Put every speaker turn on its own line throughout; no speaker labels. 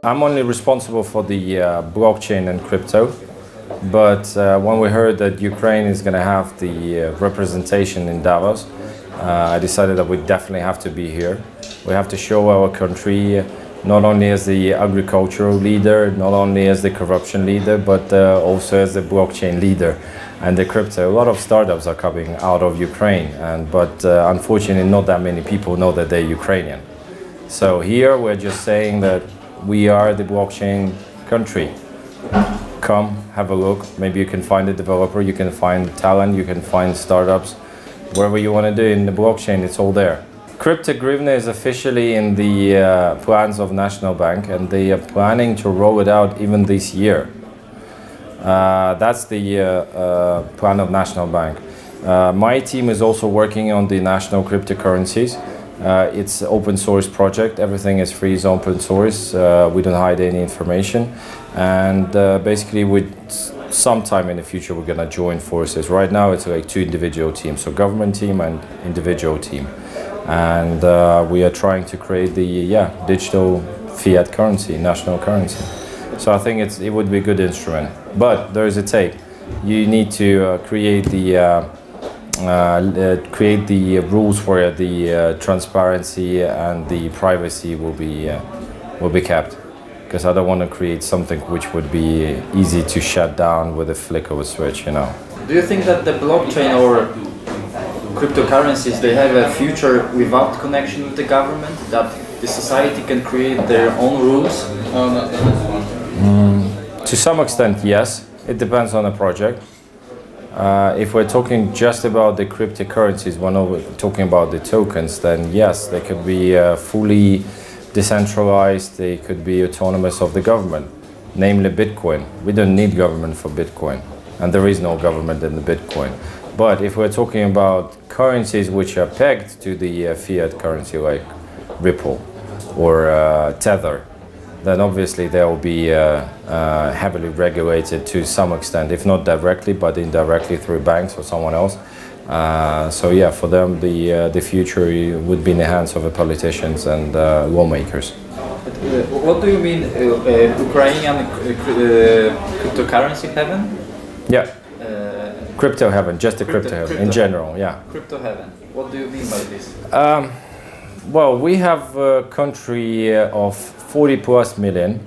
I'm only responsible for the blockchain and crypto, but when we heard that Ukraine is going to have the representation in Davos, I decided that we definitely have to be here. We have to show our country not only as the agricultural leader, not only as the corruption leader, but also as the blockchain leader and the crypto. A lot of startups are coming out of Ukraine, but unfortunately not that many people know that they're Ukrainian. So here we're just saying that we are the blockchain country. Come, have a look. Maybe you can find a developer, you can find talent, you can find startups. Whatever you want to do in the blockchain, it's all there. Crypto hryvnia is officially in the plans of National Bank, and they are planning to roll it out even this year. That's the plan of National Bank. My team is also working on the national cryptocurrencies. It's an open source project. Everything is free, is open source. We don't hide any information. And basically, sometime in the future, we're going to join forces. Right now, it's like two individual teams, so government team and individual team. And we are trying to create the digital fiat currency, national currency. So I think it would be a good instrument. But there is a take. You need to create the rules for the transparency and the privacy will be kept, because I don't want to create something which would be easy to shut down with a flick of a switch, you know.
Do you think that the blockchain or cryptocurrencies, they have a future without connection with the government, that the society can create their own rules?
To some extent, yes. It depends on the project. If we're talking just about the cryptocurrencies, when we're talking about the tokens, then yes, they could be fully decentralized, they could be autonomous of the government, namely Bitcoin. We don't need government for Bitcoin, and there is no government in the Bitcoin. But if we're talking about currencies which are pegged to the fiat currency, like Ripple or Tether, then obviously they will be heavily regulated to some extent, if not directly, but indirectly through banks or someone else. So yeah, for them the future would be in the hands of the politicians and lawmakers.
What do you mean, Ukrainian cryptocurrency heaven?
Yeah, crypto heaven, just the crypto heaven in general, yeah.
Crypto heaven, what do you mean by this?
Well, we have a country of 40 plus million,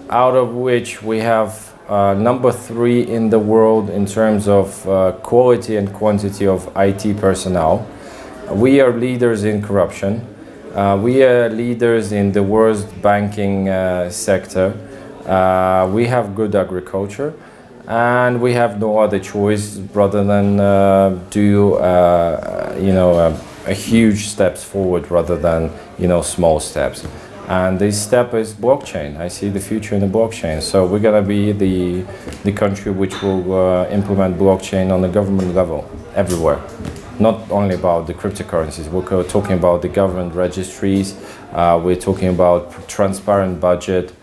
out of which we have number 3 in the world in terms of quality and quantity of IT personnel. We are leaders in corruption. We are leaders in the worst banking sector. We have good agriculture, and we have no other choice rather than do a huge steps forward rather than small steps. And this step is blockchain. I see the future in the blockchain. So we're going to be the country which will implement blockchain on the government level everywhere. Not only about the cryptocurrencies. We're talking about the government registries. We're talking about transparent budget,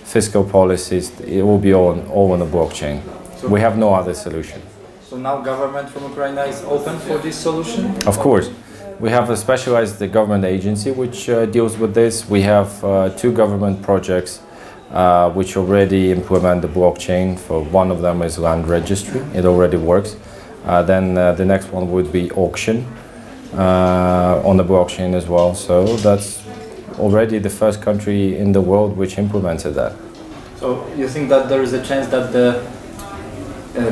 fiscal policies. It will be all on the blockchain. So we have no other solution.
So now government from Ukraine is open for this solution?
Of course. We have a specialized government agency which deals with this. We have 2 government projects which already implement the blockchain. For one of them is land registry. It already works. Then the next one would be auction on the blockchain as well. So that's already the first country in the world which implemented that.
So you think that there is a chance that the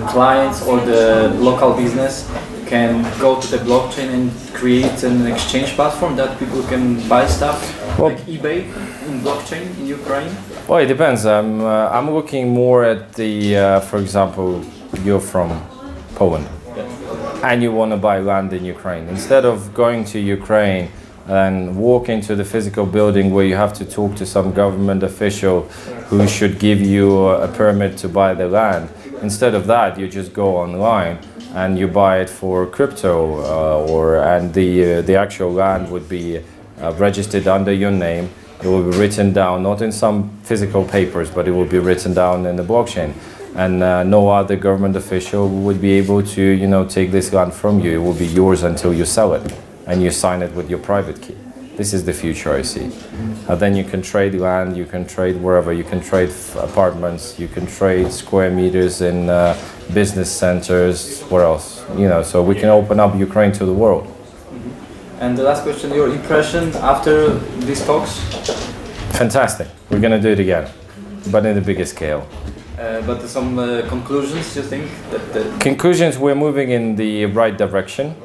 clients or the local business can go to the blockchain and create an exchange platform that people can buy stuff, like eBay in blockchain in Ukraine?
Well, it depends. I'm looking more at the, for example, you're from Poland, and you want to buy land in Ukraine. Instead of going to Ukraine and walk into the physical building where you have to talk to some government official who should give you a permit to buy the land, instead of that, you just go online and you buy it for crypto, and the actual land would be registered under your name. It will be written down, not in some physical papers, but it will be written down in the blockchain. And no other government official would be able to, take this land from you. It will be yours until you sell it, and you sign it with your private key. This is the future I see. Then you can trade land, you can trade wherever, you can trade apartments, you can trade square meters in business centers, where else? So we can open up Ukraine to the world.
And the last question, your impression after these talks?
Fantastic. We're going to do it again, but in a bigger scale.
But some conclusions, you think?
Conclusions, we're moving in the right direction.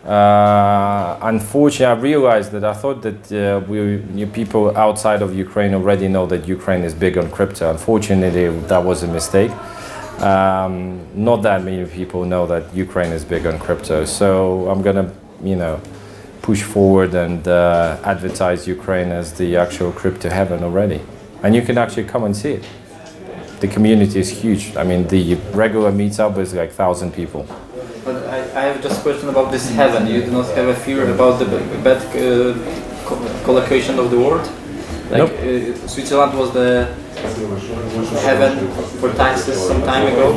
Unfortunately, I realized that I thought that you people outside of Ukraine already know that Ukraine is big on crypto. Unfortunately, that was a mistake. Not that many people know that Ukraine is big on crypto. So I'm going to, push forward and advertise Ukraine as the actual Sryptohaven already. And you can actually come and see it. The community is huge. I mean, the regular meetup is like 1,000 people.
But I have just a question about this heaven. You do not have a fear about the bad collocation of the word?
Nope.
Switzerland was the heaven for taxes some time ago.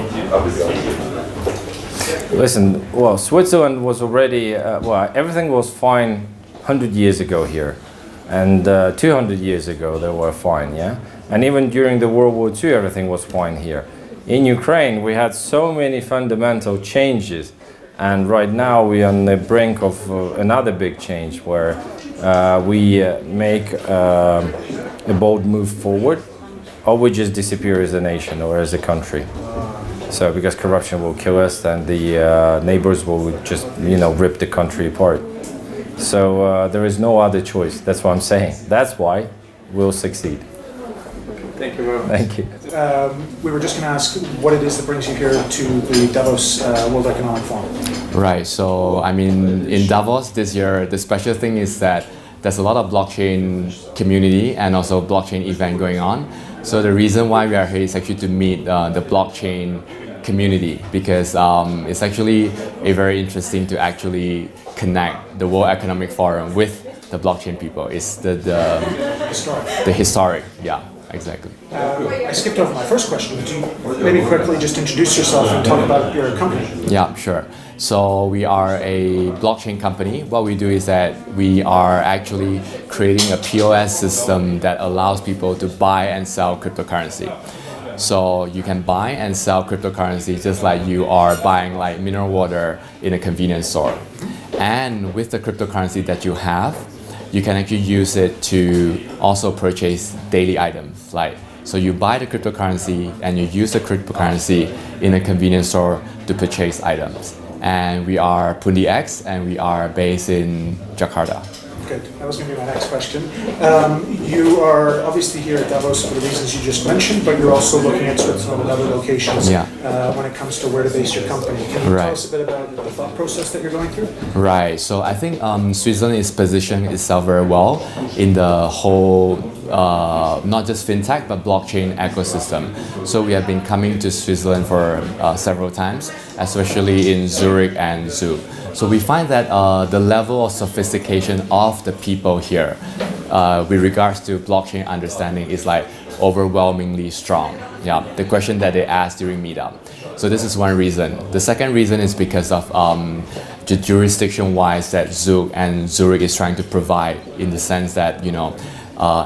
Listen, well, Switzerland was already, everything was fine 100 years ago here. And 200 years ago, they were fine, yeah? And even during the World War II, everything was fine here. In Ukraine, we had so many fundamental changes. And right now, we are on the brink of another big change where we make a bold move forward, or we just disappear as a nation or as a country. So because corruption will kill us, and the neighbors will just, rip the country apart. So there is no other choice. That's what I'm saying. That's why we'll succeed.
Thank you very much.
Thank you.
We were just going to ask what it is that brings you here to the Davos World Economic Forum.
Right. So, I mean, in Davos this year, the special thing is that there's a lot of blockchain community and also blockchain event going on. So the reason why we are here is actually to meet the blockchain community, because it's actually very interesting to actually connect the World Economic Forum with the blockchain people. It's the historic, yeah, exactly.
I skipped over my first question. Would you maybe quickly just introduce yourself and talk about your company?
Yeah, sure. So we are a blockchain company. What we do is that we are actually creating a POS system that allows people to buy and sell cryptocurrency. So you can buy and sell cryptocurrency just like you are buying like mineral water in a convenience store. And with the cryptocurrency that you have, you can actually use it to also purchase daily items. So you buy the cryptocurrency and you use the cryptocurrency in a convenience store to purchase items. And we are Pundi X, and we are based in Jakarta.
Good. That was going to be my next question. You are obviously here at Davos for the reasons you just mentioned, but you're also looking at Switzerland and other locations when it comes to where to base your company. Can you tell us a bit about the thought process that you're going through?
Right. So I think Switzerland is positioning itself very well in the whole, not just fintech, but blockchain ecosystem. So we have been coming to Switzerland for several times, especially in Zurich and Zug. So we find that the level of sophistication of the people here with regards to blockchain understanding is like overwhelmingly strong. Yeah, the question that they asked during meetup. So this is one reason. The second reason is because of the jurisdiction-wise that Zug and Zurich is trying to provide, in the sense that,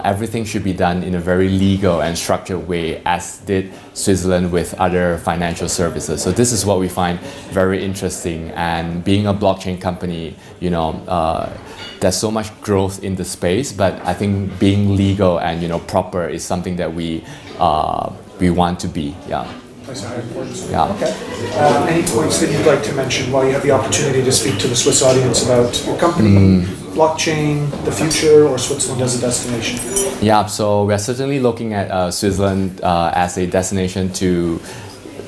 everything should be done in a very legal and structured way, as did Switzerland with other financial services. So this is what we find very interesting. And being a blockchain company, there's so much growth in the space, but I think being legal and proper is something that we want to be. Yeah.
That's very important.
Yeah.
Okay. Any points that you'd like to mention while you have the opportunity to speak to the Swiss audience about your company, blockchain, the future, or Switzerland as a destination?
Yeah, so we're certainly looking at Switzerland as a destination to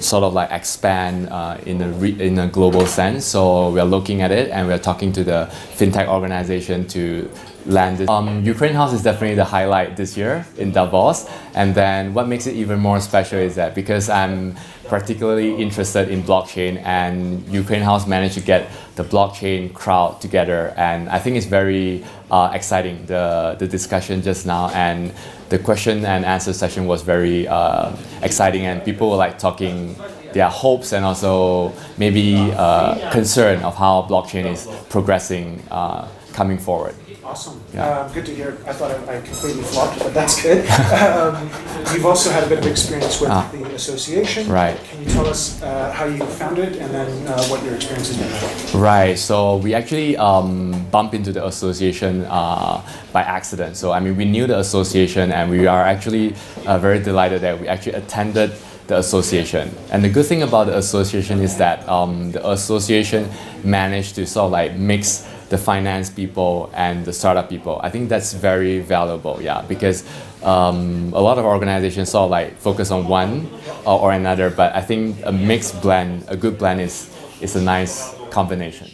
sort of like expand in a global sense. So we're looking at it, and we're talking to the fintech organization to land it. Ukraine House is definitely the highlight this year in Davos. And then what makes it even more special is that because I'm particularly interested in blockchain, and Ukraine House managed to get the blockchain crowd together, and I think it's very exciting, the discussion just now, and the question and answer session was very exciting, and people were like talking their hopes and also maybe concern of how blockchain is progressing coming forward.
Awesome.
Yeah.
Good to hear. I thought I completely flopped, but that's good. You've also had a bit of experience with the association.
Right.
Can you tell us how you found it and then what your experience has been like?
Right. So we actually bumped into the association by accident. So I mean, we knew the association, and we are actually very delighted that we actually attended the association. And the good thing about the association is that the association managed to sort of like mix the finance people and the startup people. I think that's very valuable, yeah, because a lot of organizations sort of like focus on one or another, but I think a mixed blend, a good blend is a nice combination.